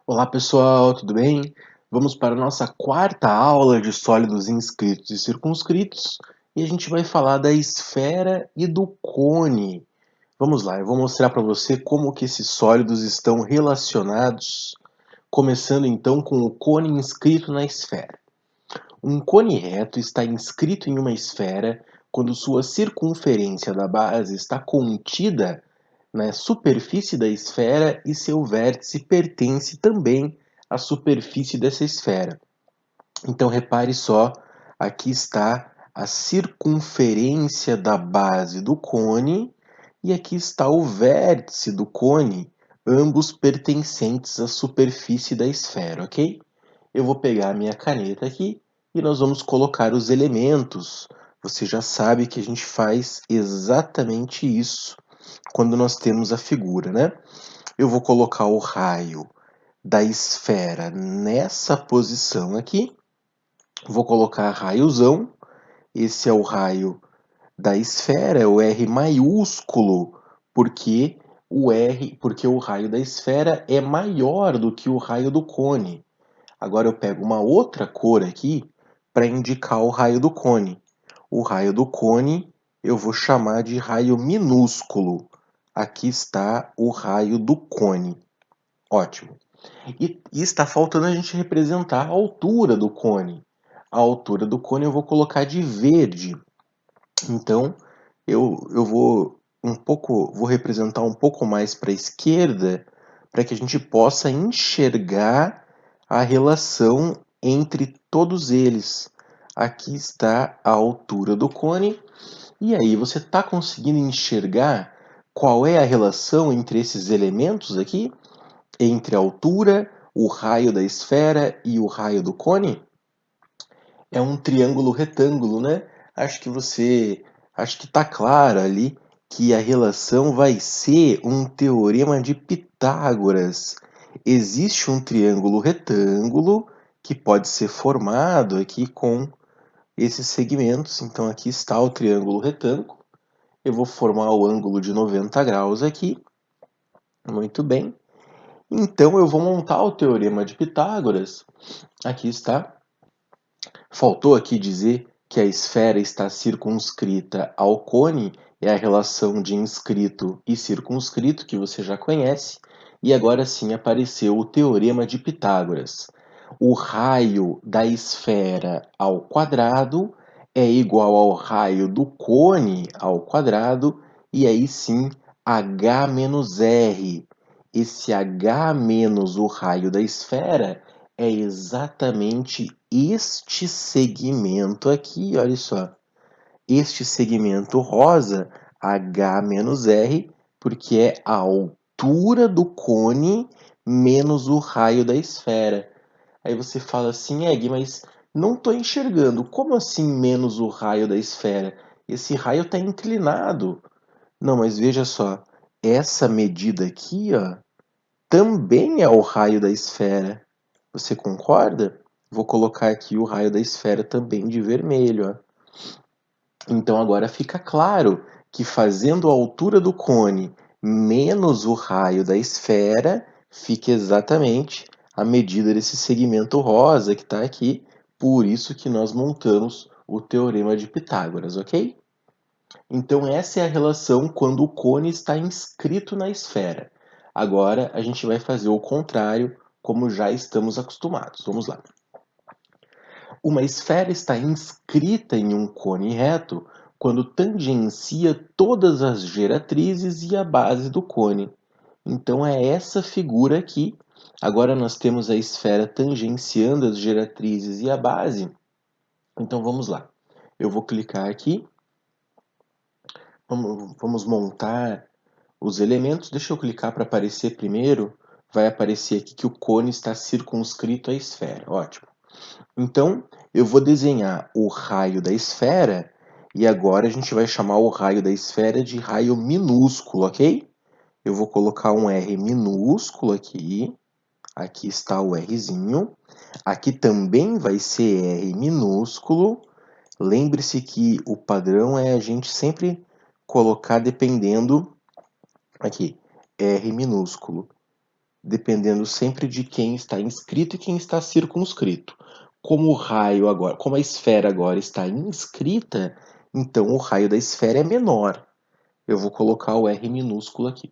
Olá pessoal, tudo bem? Vamos para a nossa quarta aula de sólidos inscritos e circunscritos e a gente vai falar da esfera e do cone. Vamos lá, eu vou mostrar para você como que esses sólidos estão relacionados, começando então com o cone inscrito na esfera. Um cone reto está inscrito em uma esfera quando sua circunferência da base está contida na superfície da esfera e seu vértice pertence também à superfície dessa esfera. Então repare só, aqui está a circunferência da base do cone e aqui está o vértice do cone, ambos pertencentes à superfície da esfera, ok? Eu vou pegar a minha caneta aqui e nós vamos colocar os elementos. Você já sabe que a gente faz exatamente isso quando nós temos a figura, né? Eu vou colocar o raio da esfera nessa posição aqui. Vou colocar raiozão. Esse é o raio da esfera, é o R maiúsculo, porque o raio da esfera é maior do que o raio do cone. Agora eu pego uma outra cor aqui para indicar o raio do cone. O raio do cone eu vou chamar de raio minúsculo. Aqui está o raio do cone. Ótimo. E está faltando a gente representar a altura do cone. A altura do cone eu vou colocar de verde. Então eu vou representar um pouco mais para a esquerda para que a gente possa enxergar a relação entre todos eles. Aqui está a altura do cone. E aí, você está conseguindo enxergar qual é a relação entre esses elementos aqui? Entre a altura, o raio da esfera e o raio do cone? É um triângulo retângulo, né? Acho que está claro ali que a relação vai ser um teorema de Pitágoras. Existe um triângulo retângulo que pode ser formado aqui com esses segmentos. Então aqui está o triângulo retângulo. Eu vou formar o ângulo de 90 graus aqui. Muito bem. Então eu vou montar o teorema de Pitágoras. Aqui está. Faltou aqui dizer que a esfera está circunscrita ao cone, é a relação de inscrito e circunscrito, que você já conhece, e agora sim apareceu o teorema de Pitágoras. O raio da esfera ao quadrado é igual ao raio do cone ao quadrado, e aí sim h menos r. Esse h menos o raio da esfera é exatamente este segmento aqui, olha só. Este segmento rosa, H menos R, porque é a altura do cone menos o raio da esfera. Aí você fala assim, Egg, mas não estou enxergando. Como assim menos o raio da esfera? Esse raio está inclinado. Não, mas veja só, essa medida aqui, ó, também é o raio da esfera. Você concorda? Vou colocar aqui o raio da esfera também de vermelho. Ó. Então agora fica claro que fazendo a altura do cone menos o raio da esfera, fica exatamente a medida desse segmento rosa que está aqui. Por isso que nós montamos o teorema de Pitágoras, ok? Então essa é a relação quando o cone está inscrito na esfera. Agora a gente vai fazer o contrário, como já estamos acostumados. Vamos lá. Uma esfera está inscrita em um cone reto quando tangencia todas as geratrizes e a base do cone. Então é essa figura aqui. Agora nós temos a esfera tangenciando as geratrizes e a base. Então vamos lá. Eu vou clicar aqui. Vamos montar os elementos. Deixa eu clicar para aparecer primeiro. Vai aparecer aqui que o cone está circunscrito à esfera. Ótimo. Então, eu vou desenhar o raio da esfera e agora a gente vai chamar o raio da esfera de raio minúsculo, ok? Eu vou colocar um R minúsculo aqui. Aqui está o Rzinho. Aqui também vai ser R minúsculo. Lembre-se que o padrão é a gente sempre colocar dependendo aqui, R minúsculo. dependendo sempre de quem está inscrito e quem está circunscrito. Como a esfera agora está inscrita, então o raio da esfera é menor. Eu vou colocar o R minúsculo aqui.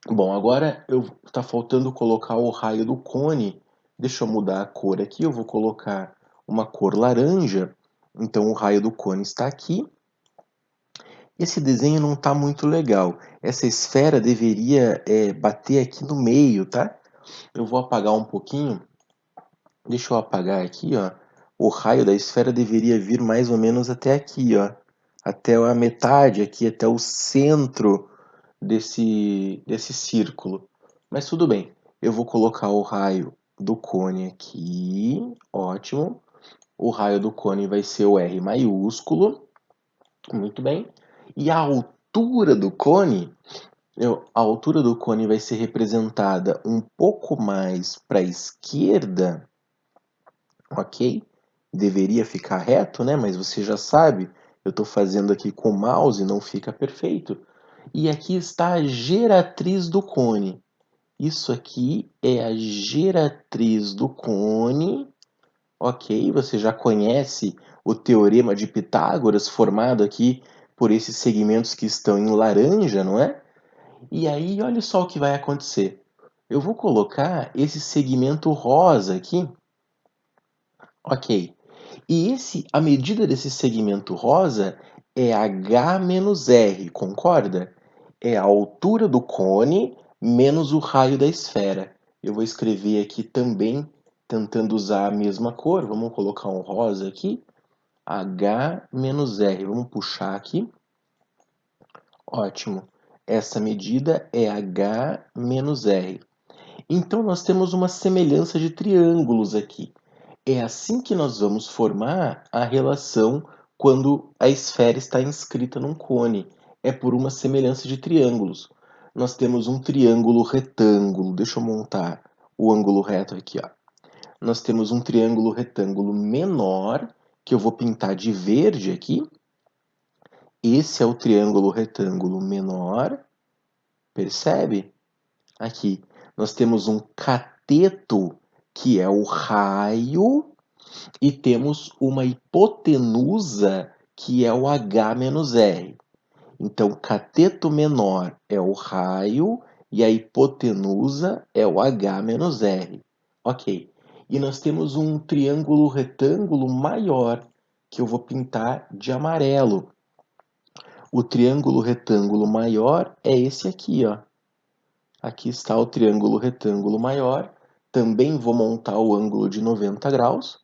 Bom, agora está faltando colocar o raio do cone. Deixa eu mudar a cor aqui, eu vou colocar uma cor laranja. Então o raio do cone está aqui. Esse desenho não está muito legal. Essa esfera deveria bater aqui no meio, tá? Eu vou apagar um pouquinho. Deixa eu apagar aqui, ó. O raio da esfera deveria vir mais ou menos até aqui, ó. Até a metade aqui, até o centro desse círculo. Mas tudo bem. Eu vou colocar o raio do cone aqui. Ótimo. O raio do cone vai ser o R maiúsculo. Muito bem. E a altura do cone, a altura do cone vai ser representada um pouco mais para a esquerda, ok? Deveria ficar reto, né? Mas você já sabe, eu estou fazendo aqui com o mouse, não fica perfeito. E aqui está a geratriz do cone. Isso aqui é a geratriz do cone, ok? Você já conhece o teorema de Pitágoras, formado aqui por esses segmentos que estão em laranja, não é? E aí, olha só o que vai acontecer. Eu vou colocar esse segmento rosa aqui, ok? E a medida desse segmento rosa é H menos R, concorda? É a altura do cone menos o raio da esfera. Eu vou escrever aqui também, tentando usar a mesma cor. Vamos colocar um rosa aqui. H menos R. Vamos puxar aqui. Ótimo. Essa medida é H menos R. Então, nós temos uma semelhança de triângulos aqui. É assim que nós vamos formar a relação quando a esfera está inscrita num cone. É por uma semelhança de triângulos. Nós temos um triângulo retângulo. Deixa eu montar o ângulo reto aqui, ó. Nós temos um triângulo retângulo menor, que eu vou pintar de verde aqui. Esse é o triângulo retângulo menor. Percebe? Aqui, nós temos um cateto, que é o raio, e temos uma hipotenusa, que é o H menos R. Então, cateto menor é o raio e a hipotenusa é o H menos R. Ok. E nós temos um triângulo retângulo maior, que eu vou pintar de amarelo. O triângulo retângulo maior é esse aqui, ó. Aqui está o triângulo retângulo maior. Também vou montar o ângulo de 90 graus.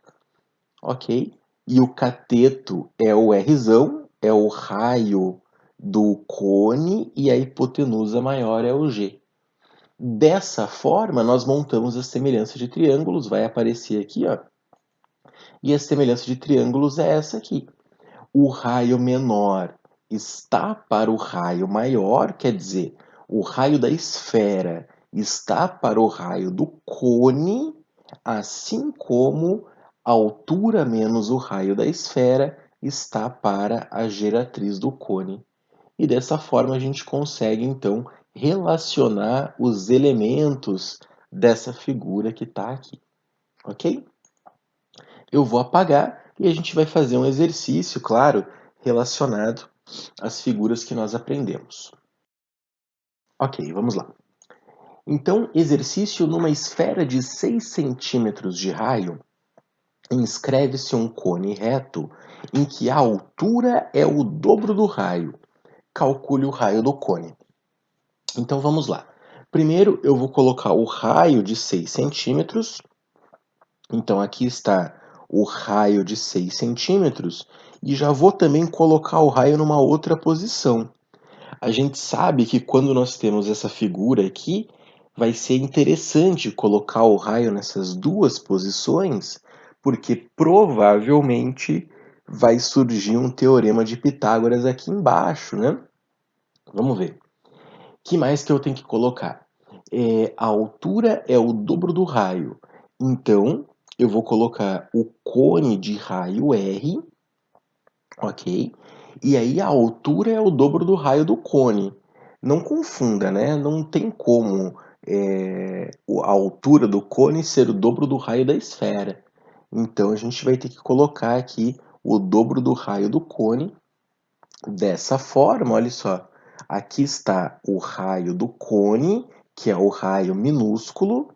Ok? E o cateto é o Rzão, é o raio do cone, e a hipotenusa maior é o G. Dessa forma, nós montamos a semelhança de triângulos, vai aparecer aqui, ó. E a semelhança de triângulos é essa aqui. O raio menor está para o raio maior, quer dizer, o raio da esfera está para o raio do cone, assim como a altura menos o raio da esfera está para a geratriz do cone. E dessa forma a gente consegue então relacionar os elementos dessa figura que está aqui, ok? Eu vou apagar e a gente vai fazer um exercício, claro, relacionado às figuras que nós aprendemos. Ok, vamos lá. Então, exercício numa esfera de 6 centímetros de raio, inscreve-se um cone reto em que a altura é o dobro do raio. Calcule o raio do cone. Então, vamos lá. Primeiro, eu vou colocar o raio de 6 centímetros. Então, aqui está o raio de 6 centímetros. E já vou também colocar o raio numa outra posição. A gente sabe que quando nós temos essa figura aqui, vai ser interessante colocar o raio nessas duas posições, porque provavelmente vai surgir um teorema de Pitágoras aqui embaixo, né? Vamos ver. O que mais que eu tenho que colocar? A altura é o dobro do raio. Então, eu vou colocar o cone de raio R, ok? E aí a altura é o dobro do raio do cone. Não confunda, né? Não tem como a altura do cone ser o dobro do raio da esfera. Então a gente vai ter que colocar aqui o dobro do raio do cone dessa forma, olha só. Aqui está o raio do cone, que é o raio minúsculo,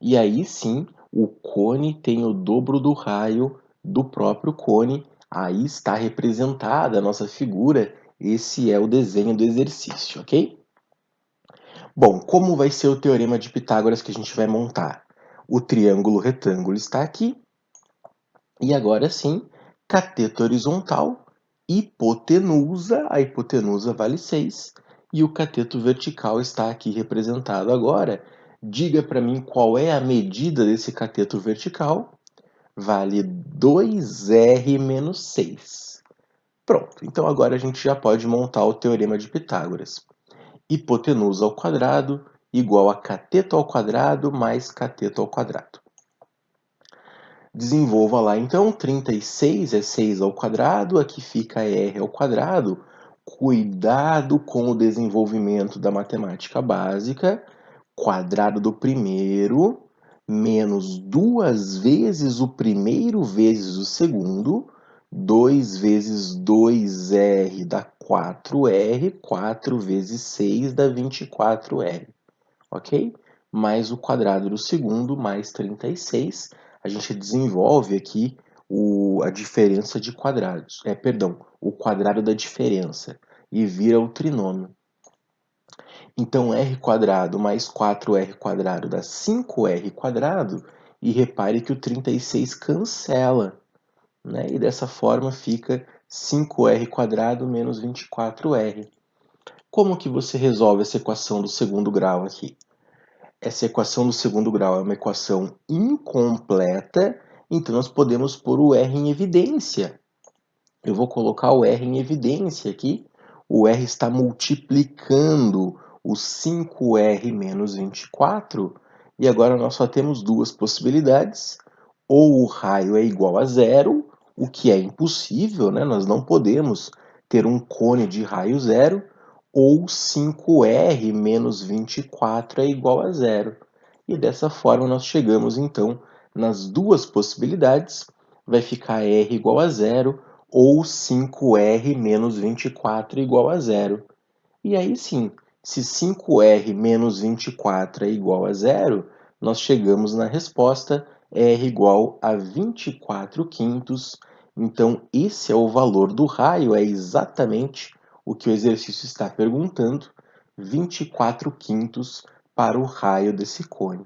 e aí sim o cone tem o dobro do raio do próprio cone. Aí está representada a nossa figura. Esse é o desenho do exercício, ok? Bom, como vai ser o teorema de Pitágoras que a gente vai montar? O triângulo retângulo está aqui. E agora sim, cateto horizontal, hipotenusa, a hipotenusa vale 6. E o cateto vertical está aqui representado agora. Diga para mim qual é a medida desse cateto vertical. Vale 2r menos 6. Pronto, então agora a gente já pode montar o teorema de Pitágoras. Hipotenusa ao quadrado igual a cateto ao quadrado mais cateto ao quadrado. Desenvolva lá então, 36 é 6 ao quadrado, aqui fica r ao quadrado. Cuidado com o desenvolvimento da matemática básica. Quadrado do primeiro menos 2 vezes o primeiro vezes o segundo. 2 vezes 2r dá 4r, 4 vezes 6 dá 24r, ok? Mais o quadrado do segundo, mais 36. A gente desenvolve aqui a diferença de quadrados. Perdão, o quadrado da diferença. E vira o trinômio. Então, r quadrado mais 4r quadrado dá 5r quadrado. E repare que o 36 cancela, né? E dessa forma fica 5r quadrado menos 24r. Como que você resolve essa equação do segundo grau aqui? Essa equação do segundo grau é uma equação incompleta, então nós podemos pôr o r em evidência. Eu vou colocar o r em evidência aqui. O r está multiplicando o 5r menos 24, e agora nós só temos duas possibilidades. Ou o raio é igual a zero, o que é impossível, né? Nós não podemos ter um cone de raio zero, ou 5r menos 24 é igual a zero. E dessa forma nós chegamos então nas duas possibilidades. Vai ficar r igual a zero ou 5r menos 24 igual a zero. E aí sim, se 5r menos 24 é igual a zero, nós chegamos na resposta r igual a 24 quintos. Então, esse é o valor do raio, é exatamente o que o exercício está perguntando, 24 quintos para o raio desse cone.